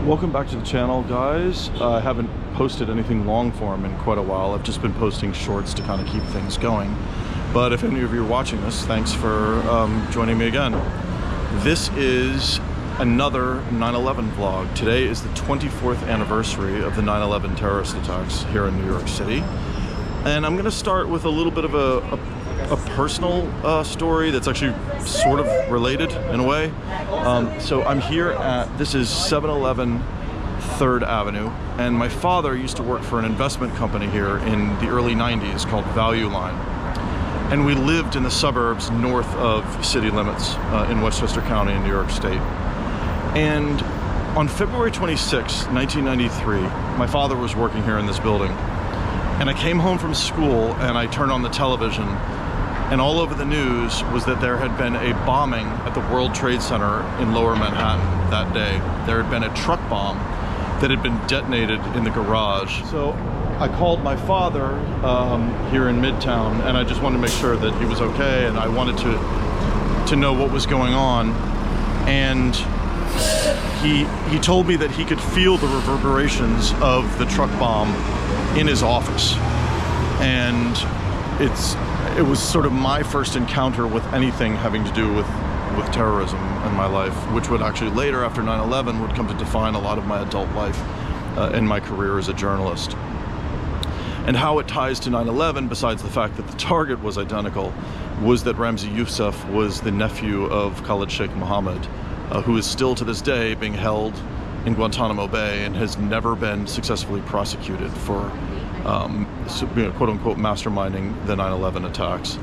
Welcome back to the channel, guys. I haven't posted anything long form in quite a while. I've just been posting shorts to kind of keep things going. But if any of you are watching this, thanks for joining me again. This is another 9/11 vlog. Today is the 24th anniversary of the 9/11 terrorist attacks here in New York City. And I'm going to start with a little bit of a personal story that's actually sort of related in a way. So I'm here at, this is 711 3rd Avenue, and my father used to work for an investment company here in the early 90s called Value Line. And we lived in the suburbs north of city limits in Westchester County in New York State. And on February 26, 1993, my father was working here in this building. And I came home from school and I turned on the television, and all over the news was that there had been a bombing at the World Trade Center in Lower Manhattan that day. There had been a truck bomb that had been detonated in the garage. So I called my father here in Midtown, and I just wanted to make sure that he was okay, and I wanted to know what was going on. And he told me that he could feel the reverberations of the truck bomb in his office. And it was sort of my first encounter with anything having to do with terrorism in my life, which would actually later, after 9/11, would come to define a lot of my adult life and my career as a journalist. And how it ties to 9/11, besides the fact that the target was identical, was that Ramzi Youssef was the nephew of Khalid Sheikh Mohammed, who is still to this day being held in Guantanamo Bay and has never been successfully prosecuted for quote-unquote masterminding the 9/11 attacks.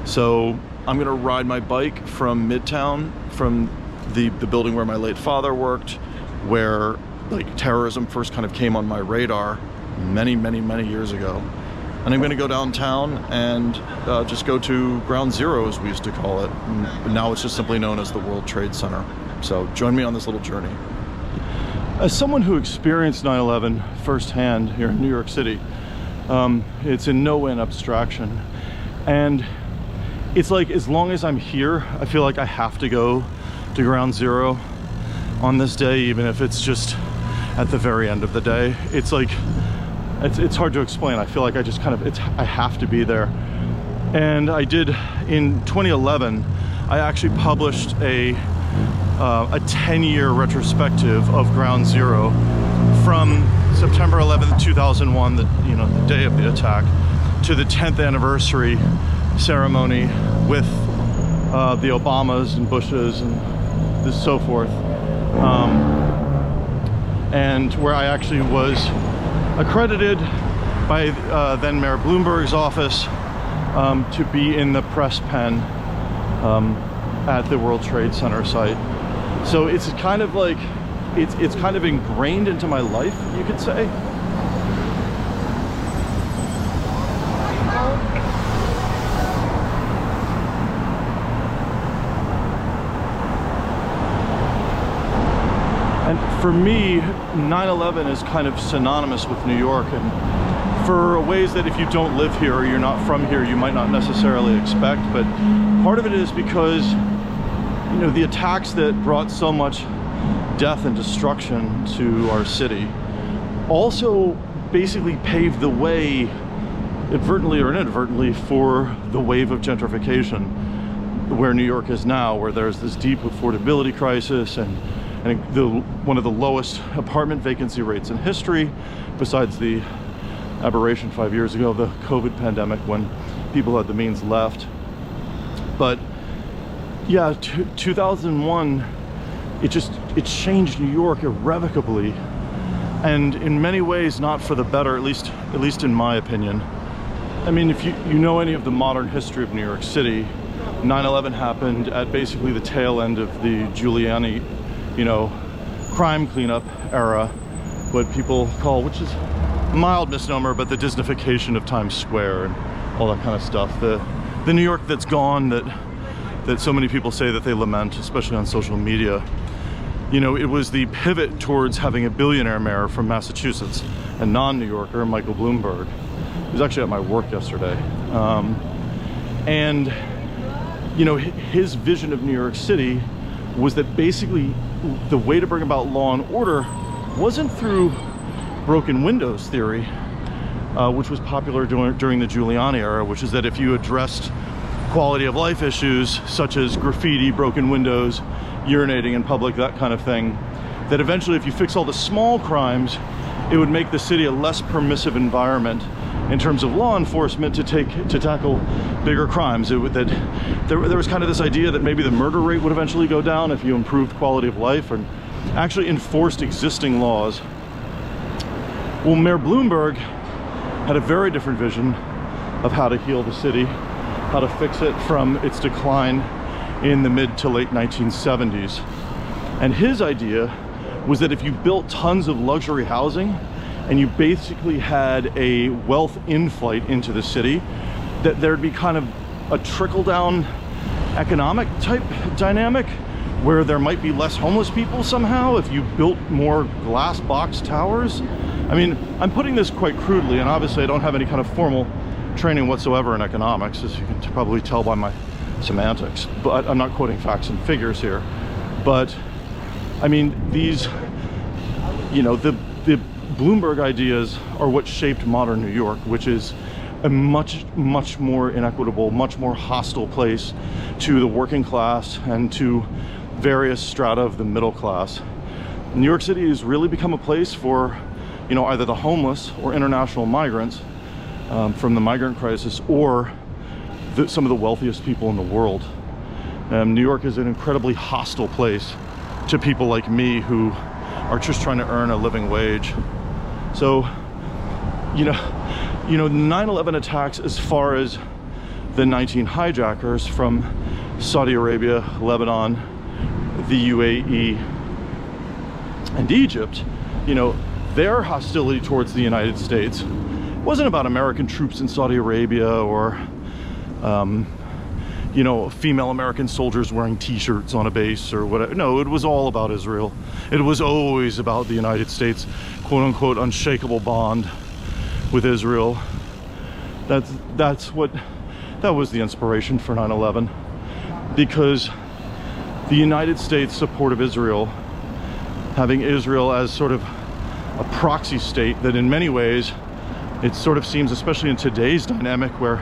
So I'm gonna ride my bike from Midtown, from the building where my late father worked, where like terrorism first kind of came on my radar many years ago. And I'm gonna go downtown and just go to Ground Zero, as we used to call it. And now it's just simply known as the World Trade Center. So join me on this little journey. As someone who experienced 9/11 firsthand here in New York City, it's in no way an abstraction. And it's like, as long as I'm here, I feel like I have to go to Ground Zero on this day, even if it's just at the very end of the day. It's like, it's hard to explain. I feel like I just kind of, I have to be there. And I did, in 2011, I actually published a 10-year retrospective of Ground Zero from September 11th, 2001, the day of the attack, to the 10th anniversary ceremony with the Obamas and Bushes and so forth, and where I actually was accredited by then Mayor Bloomberg's office to be in the press pen at the World Trade Center site. So it's kind of like, it's kind of ingrained into my life, you could say. And for me, 9/11 is kind of synonymous with New York, and for ways that if you don't live here or you're not from here, you might not necessarily expect. But part of it is because, the attacks that brought so much death and destruction to our city also basically paved the way, advertently or inadvertently, for the wave of gentrification where New York is now, where there's this deep affordability crisis and one of the lowest apartment vacancy rates in history, besides the aberration 5 years ago, the COVID pandemic, when people had the means left. But yeah, 2001, it changed New York irrevocably, and in many ways not for the better, at least in my opinion. I mean, if you know any of the modern history of New York City, 9/11 happened at basically the tail end of the Giuliani, crime cleanup era, what people call, which is a mild misnomer, but the Disneyfication of Times Square and all that kind of stuff. The New York that's gone, that so many people say that they lament, especially on social media. It was the pivot towards having a billionaire mayor from Massachusetts, a non-New Yorker, Michael Bloomberg. He was actually at my work yesterday. And his vision of New York City was that basically the way to bring about law and order wasn't through broken windows theory, which was popular during the Giuliani era, which is that if you addressed quality of life issues such as graffiti, broken windows, urinating in public, that kind of thing, that eventually if you fix all the small crimes, it would make the city a less permissive environment in terms of law enforcement to tackle bigger crimes. There was kind of this idea that maybe the murder rate would eventually go down if you improved quality of life and actually enforced existing laws. Well, Mayor Bloomberg had a very different vision of how to heal the city, how to fix it from its decline in the mid to late 1970s. And his idea was that if you built tons of luxury housing and you basically had a wealth inflight into the city, that there'd be kind of a trickle-down economic type dynamic where there might be less homeless people somehow if you built more glass box towers. I mean, I'm putting this quite crudely, and obviously I don't have any kind of formal training whatsoever in economics, as you can probably tell by my semantics, but I'm not quoting facts and figures here. But I mean, these, you know, the Bloomberg ideas are what shaped modern New York, which is a much more inequitable, much more hostile place to the working class and to various strata of the middle class. New York City has really become a place for, you know, either the homeless or international migrants from the migrant crisis, or some of the wealthiest people in the world. New York is an incredibly hostile place to people like me who are just trying to earn a living wage. So, you know, 9/11 attacks, as far as the 19 hijackers from Saudi Arabia, Lebanon, the UAE, and Egypt, you know, their hostility towards the United States wasn't about American troops in Saudi Arabia or, you know, female American soldiers wearing t-shirts on a base or whatever. No, it was all about Israel. It was always about the United States, quote unquote, unshakable bond with Israel. That was the inspiration for 9/11, because the United States support of Israel, having Israel as sort of a proxy state that in many ways, it sort of seems, especially in today's dynamic where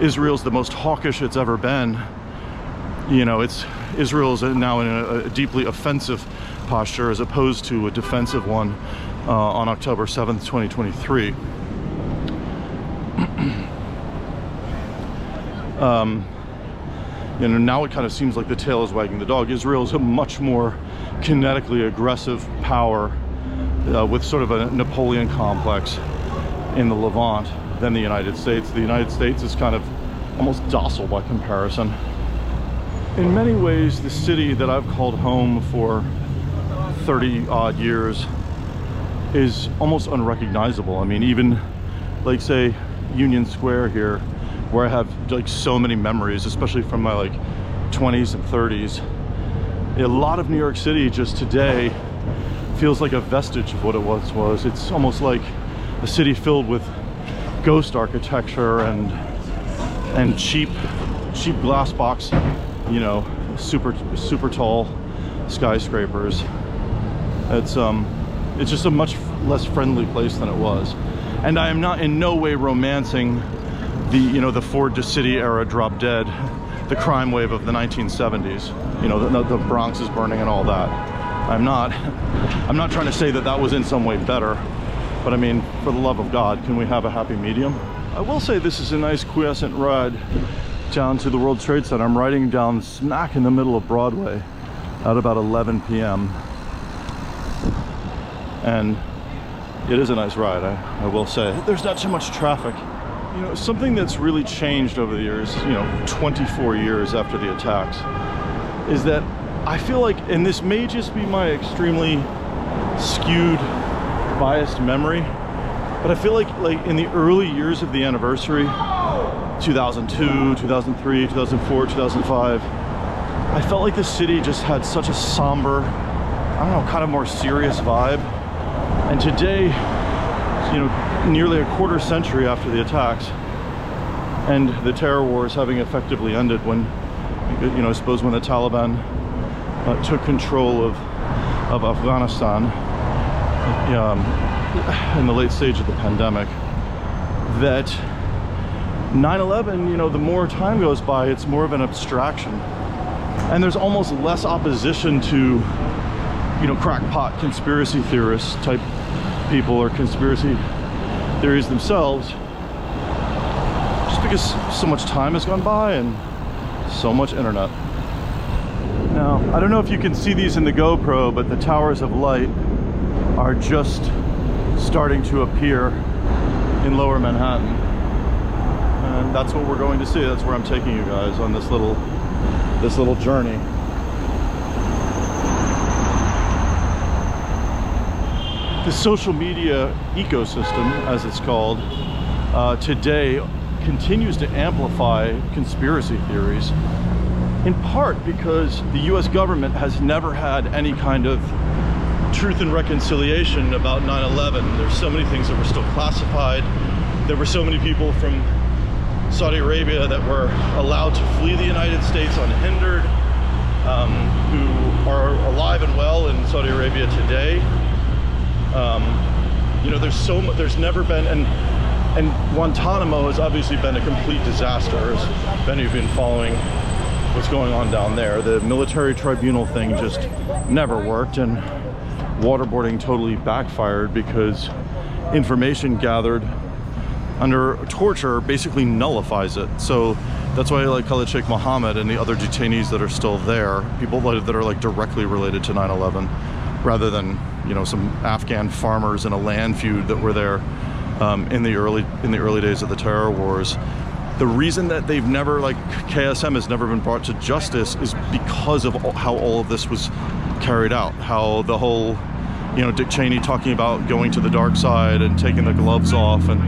Israel's the most hawkish it's ever been, you know, Israel is now in a deeply offensive posture as opposed to a defensive one on October 7th, 2023. You know, now it kind of seems like the tail is wagging the dog. Israel is a much more kinetically aggressive power with sort of a Napoleon complex in the Levant than the United States. The United States is kind of almost docile by comparison. In many ways, the city that I've called home for 30 odd years is almost unrecognizable. I mean, even like, say, Union Square here, where I have like so many memories, especially from my like 20s and 30s. A lot of New York City just today feels like a vestige of what it once was. It's almost like a city filled with ghost architecture and cheap glass box, you know, super tall skyscrapers. It's just a much less friendly place than it was. And I am not in no way romancing the Ford to City era drop dead, the crime wave of the 1970s. You know, the Bronx is burning and all that. I'm not trying to say that that was in some way better, but I mean, for the love of God, can we have a happy medium? I will say this is a nice quiescent ride down to the World Trade Center. I'm riding down smack in the middle of Broadway at about 11 p.m. And it is a nice ride, I will say. There's not too much traffic. You know, something that's really changed over the years, you know, 24 years after the attacks, is that I feel like, and this may just be my extremely skewed, biased memory, but I feel like in the early years of the anniversary, 2002, 2003, 2004, 2005, I felt like the city just had such a somber, I don't know, kind of more serious vibe. And today, you know, nearly a quarter century after the attacks and the terror wars having effectively ended, when, you know, I suppose when the Taliban took control of Afghanistan, in the late stage of the pandemic, that 9/11, you know, the more time goes by, it's more of an abstraction. And there's almost less opposition to, you know, crackpot conspiracy theorists type people or conspiracy theories themselves, just because so much time has gone by and so much internet. Now, I don't know if you can see these in the GoPro, but the towers of light are just starting to appear in lower Manhattan. And that's what we're going to see. That's where I'm taking you guys on this little journey. The social media ecosystem, as it's called, today continues to amplify conspiracy theories, in part because the US government has never had any kind of truth and reconciliation about 9/11. There's so many things that were still classified. There were so many people from Saudi Arabia that were allowed to flee the United States unhindered, who are alive and well in Saudi Arabia today. You know, there's never been, and Guantanamo has obviously been a complete disaster, as many of you have been following what's going on down there. The military tribunal thing just never worked, and waterboarding totally backfired because information gathered under torture basically nullifies it. So that's why, like, Khalid Sheikh Mohammed and the other detainees that are still there, people that are like directly related to 9/11, rather than, you know, some Afghan farmers in a land feud that were there in the early days of the terror wars. The reason that they've never, like, KSM has never been brought to justice is because of how all of this was carried out. How the whole, you know, Dick Cheney talking about going to the dark side and taking the gloves off, and,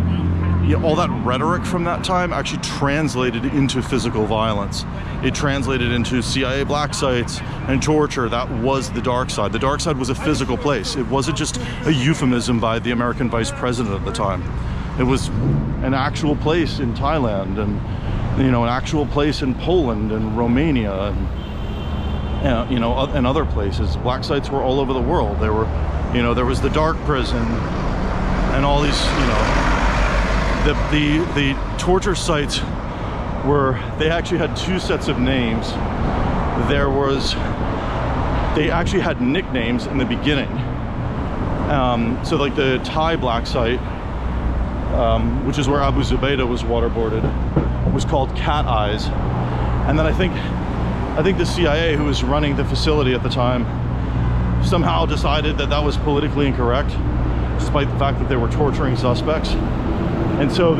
you know, all that rhetoric from that time actually translated into physical violence. It translated into CIA black sites and torture. That was the dark side. The dark side was a physical place. It wasn't just a euphemism by the American vice president at the time. It was an actual place in Thailand, and, you know, an actual place in Poland and Romania, and, you know, and other places. Black sites were all over the world. There were, you know, there was the dark prison and all these, you know, the torture sites were, they actually had two sets of names. They actually had nicknames in the beginning. So like the Thai black site, which is where Abu Zubaydah was waterboarded, was called Cat Eyes. And then I think the CIA, who was running the facility at the time, somehow decided that that was politically incorrect, despite the fact that they were torturing suspects. And so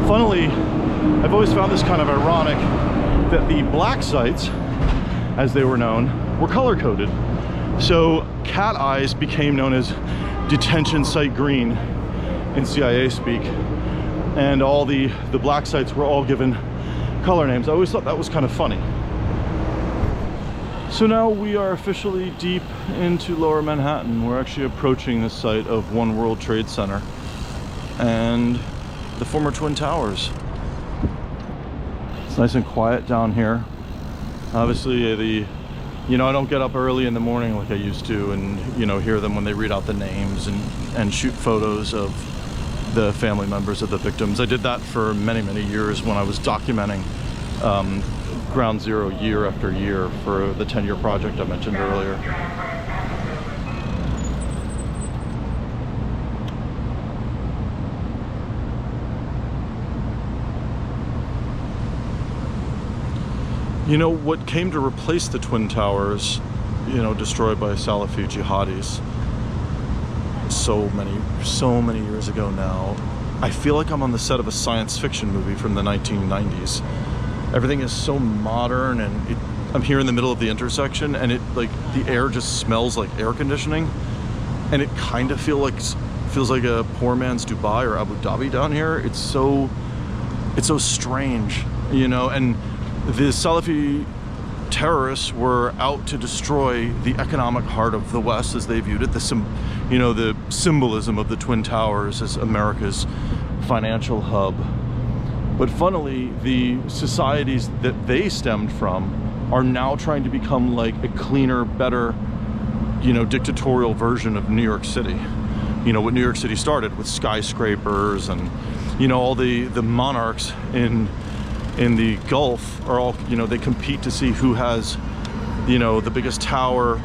funnily, I've always found this kind of ironic that the black sites, as they were known, were color-coded. So Cat Eyes became known as Detention Site Green in CIA speak, and all the black sites were all given color names. I always thought that was kind of funny. So now we are officially deep into lower Manhattan. We're actually approaching the site of One World Trade Center and the former Twin Towers. It's nice and quiet down here. Obviously, you know, I don't get up early in the morning like I used to, and, you know, hear them when they read out the names and shoot photos of the family members of the victims. I did that for many, many years when I was documenting Ground Zero year after year for the 10-year project I mentioned earlier. You know, what came to replace the Twin Towers, you know, destroyed by Salafi jihadis so many years ago now, I feel like I'm on the set of a science fiction movie from the 1990s. Everything is so modern, and I'm here in the middle of the intersection, and it, like, the air just smells like air conditioning, and it kind of feels like a poor man's Dubai or Abu Dhabi down here. It's so strange, you know. And the Salafi terrorists were out to destroy the economic heart of the West as they viewed it. The symbolism of the Twin Towers as America's financial hub. But funnily, the societies that they stemmed from are now trying to become like a cleaner, better dictatorial version of New York City. What New York City started with skyscrapers and, all the monarchs in the Gulf are all, they compete to see who has, the biggest tower,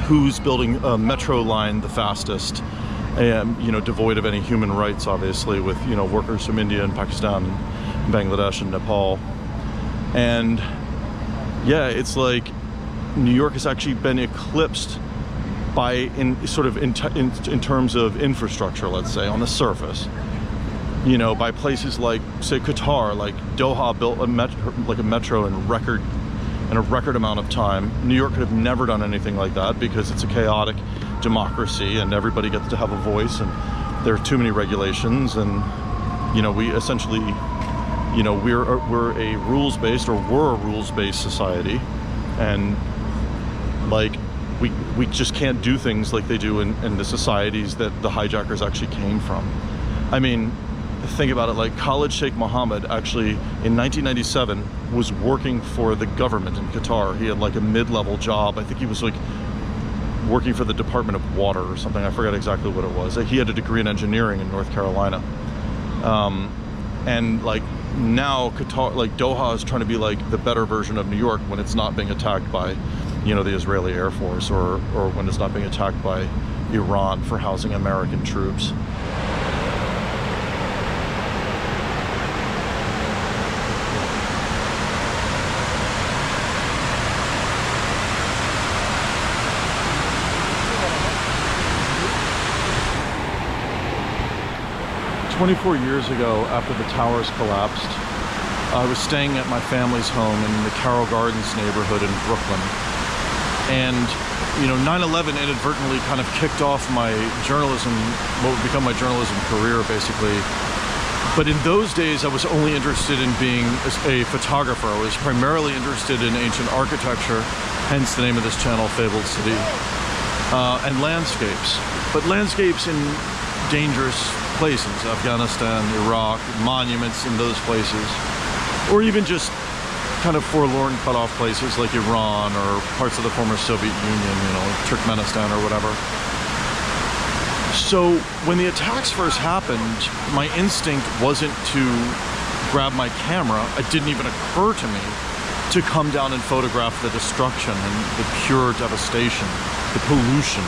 who's building a metro line the fastest, and, devoid of any human rights, obviously, with, workers from India and Pakistan and Bangladesh and Nepal. And yeah, it's like New York has actually been eclipsed by, in terms of infrastructure, let's say, on the surface, by places like, say, Qatar. Like Doha built a metro in a record amount of time. New York could have never done anything like that because it's a chaotic democracy and everybody gets to have a voice, and there are too many regulations, and we essentially, we're a rules-based society, and like we just can't do things like they do in the societies that the hijackers actually came from. I mean, think about it. Like Khalid Sheikh Mohammed actually in 1997 was working for the government in Qatar. He had like a mid-level job. I think he was like working for the Department of Water or something. I forget exactly what it was. He had a degree in engineering in North Carolina. And like now Qatar, like Doha is trying to be like the better version of New York when it's not being attacked by, the Israeli Air Force, or when it's not being attacked by Iran for housing American troops. "24 years ago, after the towers collapsed, I was staying at my family's home in the Carroll Gardens neighborhood in Brooklyn. And, 9/11 inadvertently kind of kicked off my journalism, what would become my journalism career, basically. But in those days, I was only interested in being a photographer. I was primarily interested in ancient architecture, hence the name of this channel, Fabled City, and landscapes. But landscapes in dangerous places, Afghanistan, Iraq, monuments in those places, or even just kind of forlorn cut-off places like Iran or parts of the former Soviet Union, Turkmenistan or whatever. So when the attacks first happened, my instinct wasn't to grab my camera. It didn't even occur to me to come down and photograph the destruction and the pure devastation, the pollution,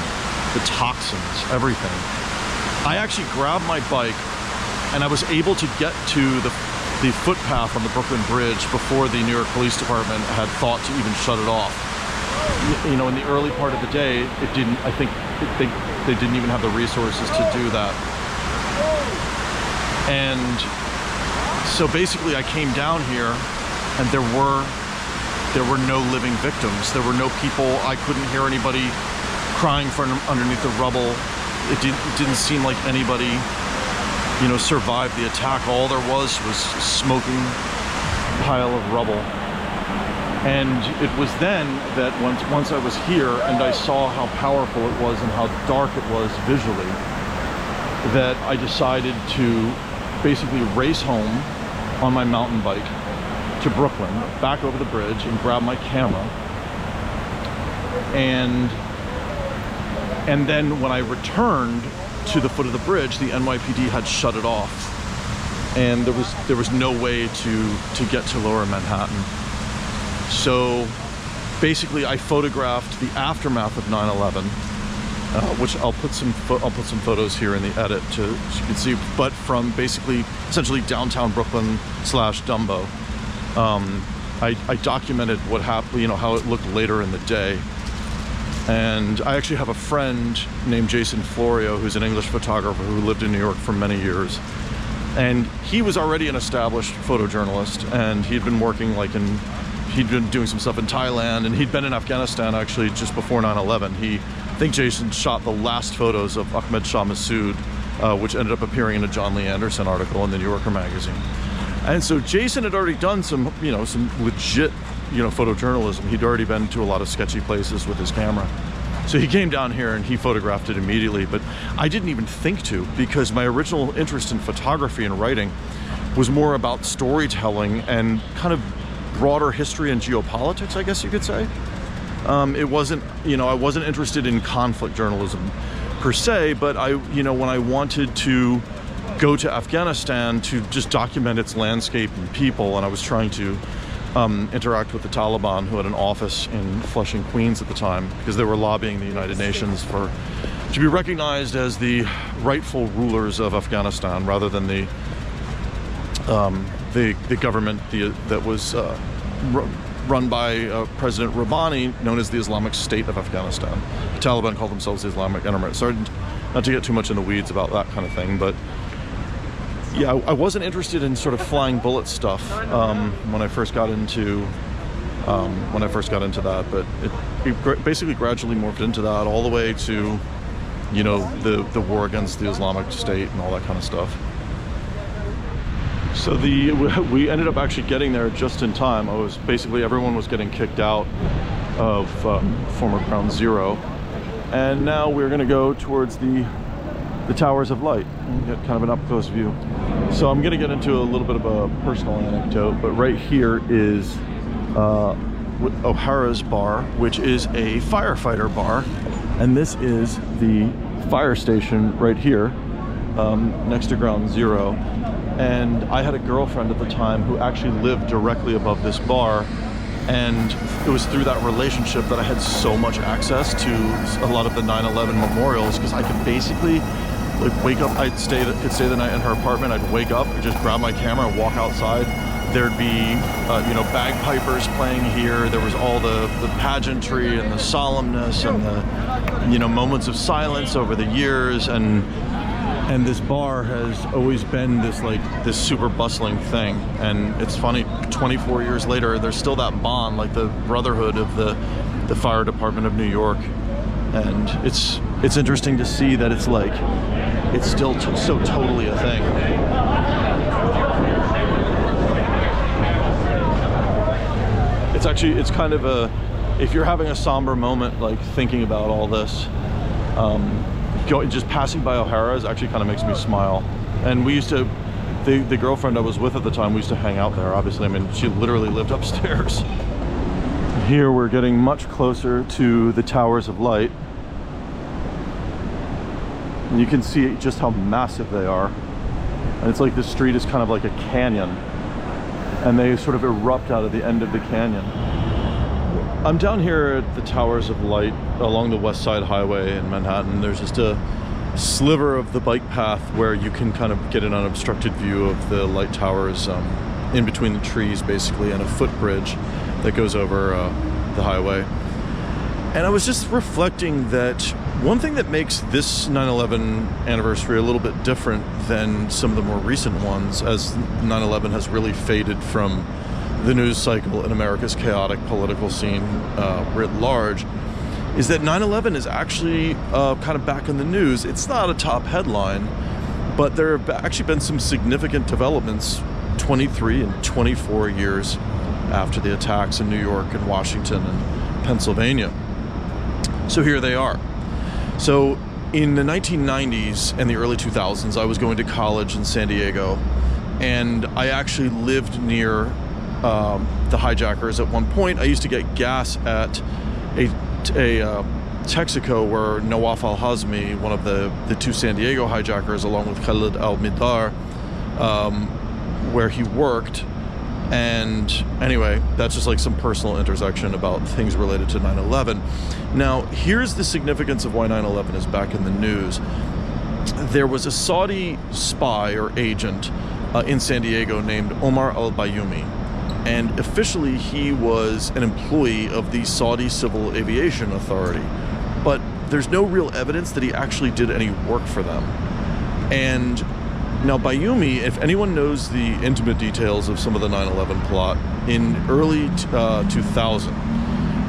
the toxins, everything. I actually grabbed my bike and I was able to get to the footpath on the Brooklyn Bridge before the New York Police Department had thought to even shut it off. In the early part of the day, they didn't even have the resources to do that. And so basically I came down here and there were no living victims. There were no people. I couldn't hear anybody crying from underneath the rubble. It didn't seem like anybody, survived the attack. All there was smoking pile of rubble. And it was then that once I was here and I saw how powerful it was and how dark it was visually, that I decided to basically race home on my mountain bike to Brooklyn, back over the bridge, and grab my camera. And then when I returned to the foot of the bridge, the NYPD had shut it off, and there was no way to get to Lower Manhattan. So basically, I photographed the aftermath of 9/11, which I'll put some photos here in the edit so you can see. But from basically essentially downtown Brooklyn / Dumbo, I documented what happened, how it looked later in the day. And I actually have a friend named Jason Florio, who's an English photographer who lived in New York for many years. And he was already an established photojournalist, and he'd been working he'd been doing some stuff in Thailand, and he'd been in Afghanistan actually just before 9/11. I think Jason shot the last photos of Ahmed Shah Massoud, which ended up appearing in a John Lee Anderson article in the New Yorker magazine. And so Jason had already done some legit photojournalism. He'd already been to a lot of sketchy places with his camera. So he came down here and he photographed it immediately, but I didn't even think to, because my original interest in photography and writing was more about storytelling and kind of broader history and geopolitics, I guess you could say. It wasn't, I wasn't interested in conflict journalism per se, but when I wanted to go to Afghanistan to just document its landscape and people, and I was trying to interact with the Taliban, who had an office in Flushing, Queens at the time, because they were lobbying the United Nations to be recognized as the rightful rulers of Afghanistan, rather than the government that was run by President Rabbani, known as the Islamic State of Afghanistan. The Taliban called themselves the Islamic Emirate. Sorry, not to get too much in the weeds about that kind of thing, but yeah, I wasn't interested in sort of flying bullet stuff when I first got into that, but it basically gradually morphed into that, all the way to the war against the Islamic State and all that kind of stuff. So we ended up actually getting there just in time. Everyone was getting kicked out of former Ground Zero, and now we're going to go towards the Towers of Light and get kind of an up-close view. So I'm going to get into a little bit of a personal anecdote, but right here is O'Hara's bar, which is a firefighter bar, and this is the fire station right here next to Ground Zero. And I had a girlfriend at the time who actually lived directly above this bar, and it was through that relationship that I had so much access to a lot of the 9/11 memorials, because I could basically wake up, could stay the night in her apartment. I'd wake up, just grab my camera and walk outside. There'd be bagpipers playing here. There was all the pageantry and the solemnness and the moments of silence over the years, and this bar has always been this super bustling thing. And it's funny, 24 years later, there's still that bond, like the brotherhood of the fire department of New York. And it's interesting to see that it's still so totally a thing. It's kind of if you're having a somber moment, like thinking about all this, just passing by O'Hara's actually kind of makes me smile. And we used to, the girlfriend I was with at the time, we used to hang out there, obviously. I mean, she literally lived upstairs. Here we're getting much closer to the Towers of Light. And you can see just how massive they are. And it's like the street is kind of like a canyon, and they sort of erupt out of the end of the canyon. I'm down here at the Towers of Light along the West Side Highway in Manhattan. There's just a sliver of the bike path where you can kind of get an unobstructed view of the light towers in between the trees, basically, and a footbridge that goes over the highway. And I was just reflecting that one thing that makes this 9/11 anniversary a little bit different than some of the more recent ones, as 9/11 has really faded from the news cycle in America's chaotic political scene writ large, is that 9/11 is actually kind of back in the news. It's not a top headline, but there have actually been some significant developments 23 and 24 years after the attacks in New York and Washington and Pennsylvania. So here they are. So in the 1990s and the early 2000s, I was going to college in San Diego, and I actually lived near the hijackers at one point. I used to get gas at a Texaco where Nawaf al-Hazmi, one of the two San Diego hijackers, along with Khalid al-Mihdhar, where he worked. And anyway, that's just like some personal intersection about things related to 9/11. Now, here's the significance of why 9/11 is back in the news. There was a Saudi spy or agent in San Diego named Omar al-Bayoumi. And officially, he was an employee of the Saudi Civil Aviation Authority. But there's no real evidence that he actually did any work for them. And now, Bayoumi, if anyone knows the intimate details of some of the 9/11 plot, in early 2000,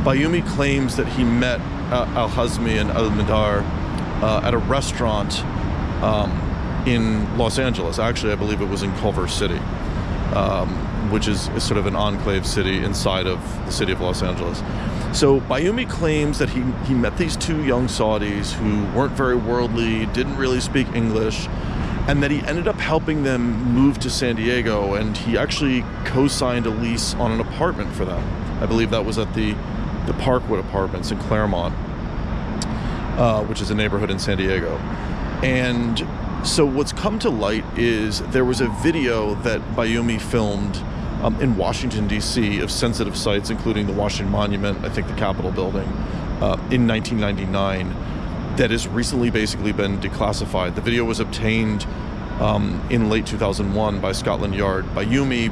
Bayoumi claims that he met al-Hazmi and al-Mihdhar at a restaurant in Los Angeles. Actually, I believe it was in Culver City, which is sort of an enclave city inside of the city of Los Angeles. So Bayoumi claims that he met these two young Saudis who weren't very worldly, didn't really speak English, and that he ended up helping them move to San Diego, and he actually co-signed a lease on an apartment for them. I believe that was at the the Parkwood Apartments in Claremont, which is a neighborhood in San Diego. And so what's come to light is there was a video that Bayoumi filmed in Washington, D.C. of sensitive sites, including the Washington Monument, I think the Capitol building, in 1999, that has recently basically been declassified. The video was obtained in late 2001 by Scotland Yard. Bayoumi,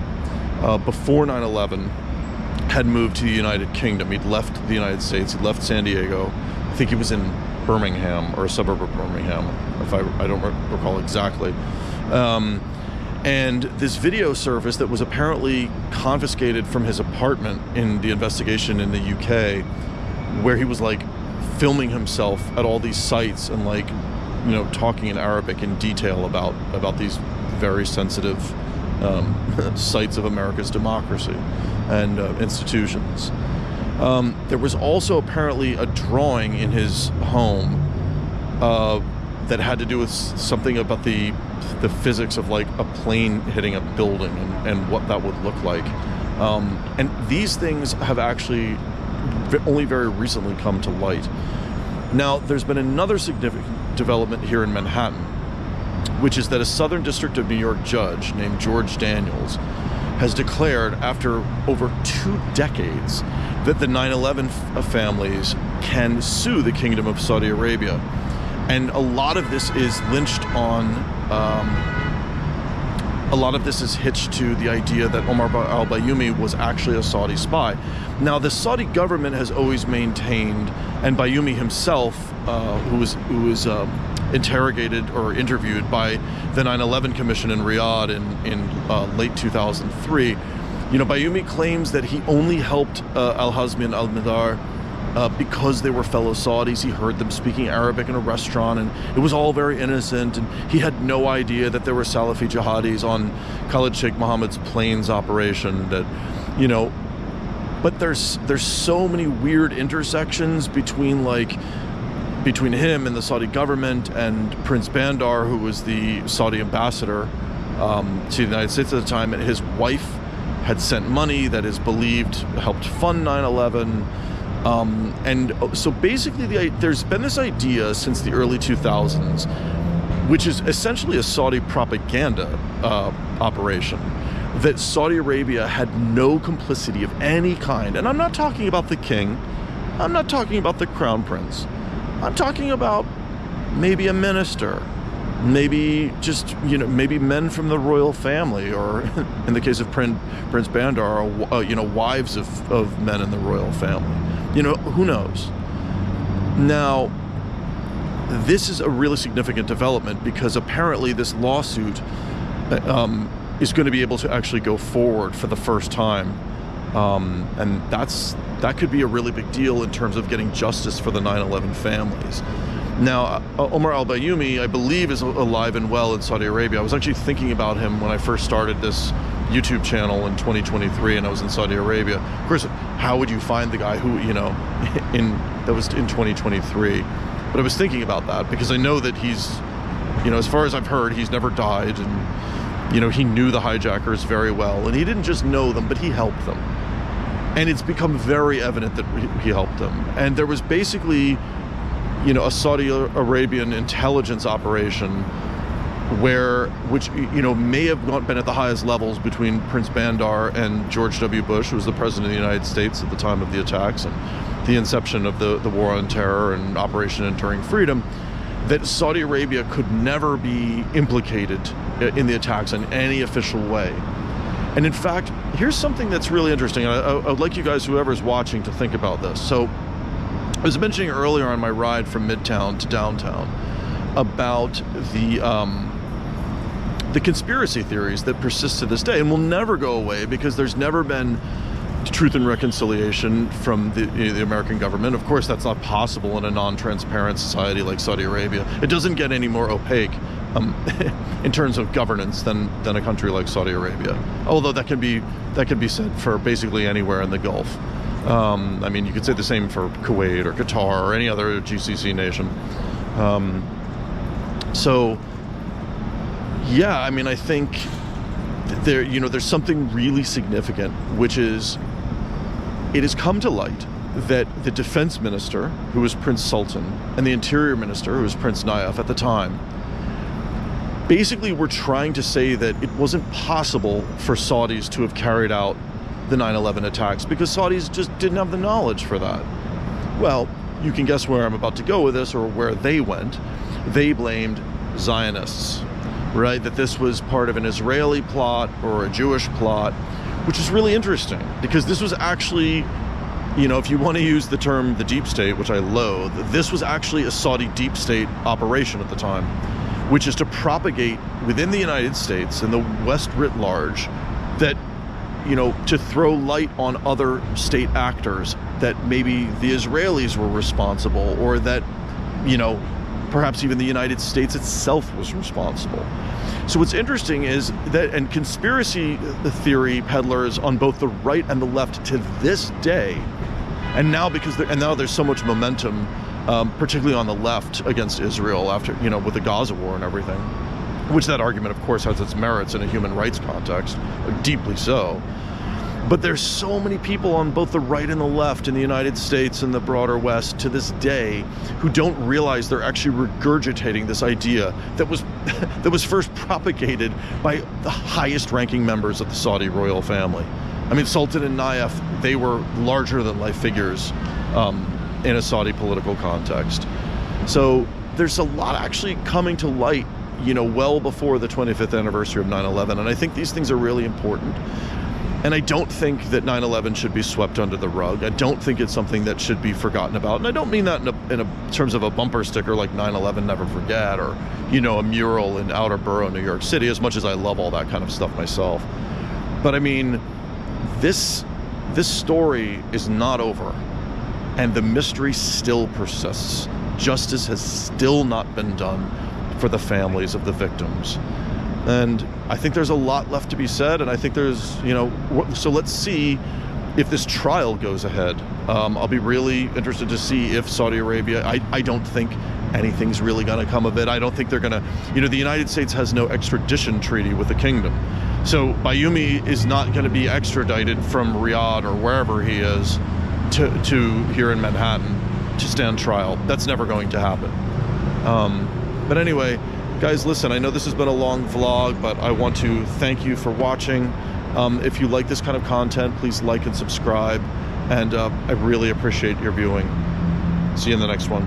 before 9/11, had moved to the United Kingdom. He'd left the United States, he'd left San Diego. I think he was in Birmingham, or a suburb of Birmingham, if I don't recall exactly. And this video surfaced that was apparently confiscated from his apartment in the investigation in the UK, where he was like filming himself at all these sites and like, you know, talking in Arabic in detail about these very sensitive sites of America's democracy and institutions. There was also apparently a drawing in his home that had to do with something about the physics of like a plane hitting a building and what that would look like. And these things have actually only very recently come to light. Now, there's been another significant development here in Manhattan, which is that a Southern District of New York judge named George Daniels has declared, after over 2 decades, that the 9/11 families can sue the Kingdom of Saudi Arabia. And a lot of this is lynched on, a lot of this is hitched to the idea that Omar al-Bayoumi was actually a Saudi spy. Now, the Saudi government has always maintained, and Bayoumi himself, who was interrogated or interviewed by the 9/11 Commission in Riyadh in late 2003, you know, Bayoumi claims that he only helped al-Hazmi and al-Midar because they were fellow Saudis. He heard them speaking Arabic in a restaurant, and it was all very innocent, and he had no idea that there were Salafi jihadis on Khalid Sheikh Mohammed's planes operation. That, you know, but there's so many weird intersections between him and the Saudi government and Prince Bandar, who was the Saudi ambassador to the United States at the time, and his wife had sent money that is believed helped fund 9/11. And so basically there's been this idea since the early 2000s, which is essentially a Saudi propaganda operation, that Saudi Arabia had no complicity of any kind. And I'm not talking about the king, I'm not talking about the crown prince, I'm talking about maybe a minister, maybe just, you know, maybe men from the royal family, or in the case of Prince Bandar, you know, wives of men in the royal family. You know, who knows? Now, this is a really significant development because apparently this lawsuit is going to be able to actually go forward for the first time. And that could be a really big deal in terms of getting justice for the 9/11 families. Now, Omar al-Bayoumi, I believe, is alive and well in Saudi Arabia. I was actually thinking about him when I first started this YouTube channel in 2023, and I was in Saudi Arabia. Of course, how would you find the guy who, you know, that was in 2023? But I was thinking about that because I know that he's, you know, as far as I've heard, he's never died, and, you know, he knew the hijackers very well, and he didn't just know them, but he helped them. And it's become very evident that he helped them. And there was basically, you know, a Saudi Arabian intelligence operation which, you know, may have been at the highest levels between Prince Bandar and George W. Bush, who was the president of the United States at the time of the attacks and the inception of the War on Terror and Operation Enduring Freedom, that Saudi Arabia could never be implicated in the attacks in any official way. And in fact, here's something that's really interesting. I would like you guys, whoever's watching, to think about this. So I was mentioning earlier on my ride from Midtown to downtown about the conspiracy theories that persist to this day and will never go away because there's never been truth and reconciliation from the American government. Of course, that's not possible in a non-transparent society like Saudi Arabia. It doesn't get any more opaque in terms of governance than a country like Saudi Arabia. Although that can be said for basically anywhere in the Gulf. I mean, you could say the same for Kuwait or Qatar or any other GCC nation. So, yeah, I mean, I think there's something really significant, which is it has come to light that the defense minister, who was Prince Sultan, and the interior minister, who was Prince Nayef at the time, basically were trying to say that it wasn't possible for Saudis to have carried out the 9/11 attacks because Saudis just didn't have the knowledge for that. Well, you can guess where I'm about to go with this, or where they went. They blamed Zionists, right? That this was part of an Israeli plot or a Jewish plot, which is really interesting because this was actually, you know, if you want to use the term the deep state, which I loathe, this was actually a Saudi deep state operation at the time, which is to propagate within the United States and the West writ large that, you know, to throw light on other state actors, that maybe the Israelis were responsible, or that, you know, perhaps even the United States itself was responsible. So what's interesting is that, and conspiracy theory peddlers on both the right and the left to this day, and now now there's so much momentum, particularly on the left against Israel after, you know, with the Gaza war and everything, which that argument, of course, has its merits in a human rights context, deeply so. But there's so many people on both the right and the left in the United States and the broader West to this day who don't realize they're actually regurgitating this idea that was that was first propagated by the highest ranking members of the Saudi royal family. I mean, Sultan and Nayef, they were larger than life figures in a Saudi political context. So there's a lot actually coming to light, you know, well before the 25th anniversary of 9/11. And I think these things are really important. And I don't think that 9/11 should be swept under the rug. I don't think it's something that should be forgotten about. And I don't mean that in terms of a bumper sticker like 9/11 Never Forget, or, you know, a mural in Outer Borough, New York City, as much as I love all that kind of stuff myself. But I mean, this story is not over, and the mystery still persists. Justice has still not been done for the families of the victims. And I think there's a lot left to be said, and I think there's, you know, so let's see if this trial goes ahead. I'll be really interested to see if Saudi Arabia, I don't think anything's really going to come of it. I don't think they're going to, you know, the United States has no extradition treaty with the kingdom. So Bayoumi is not going to be extradited from Riyadh or wherever he is to here in Manhattan to stand trial. That's never going to happen. But anyway, guys, listen, I know this has been a long vlog, but I want to thank you for watching. If you like this kind of content, please like and subscribe, and I really appreciate your viewing. See you in the next one.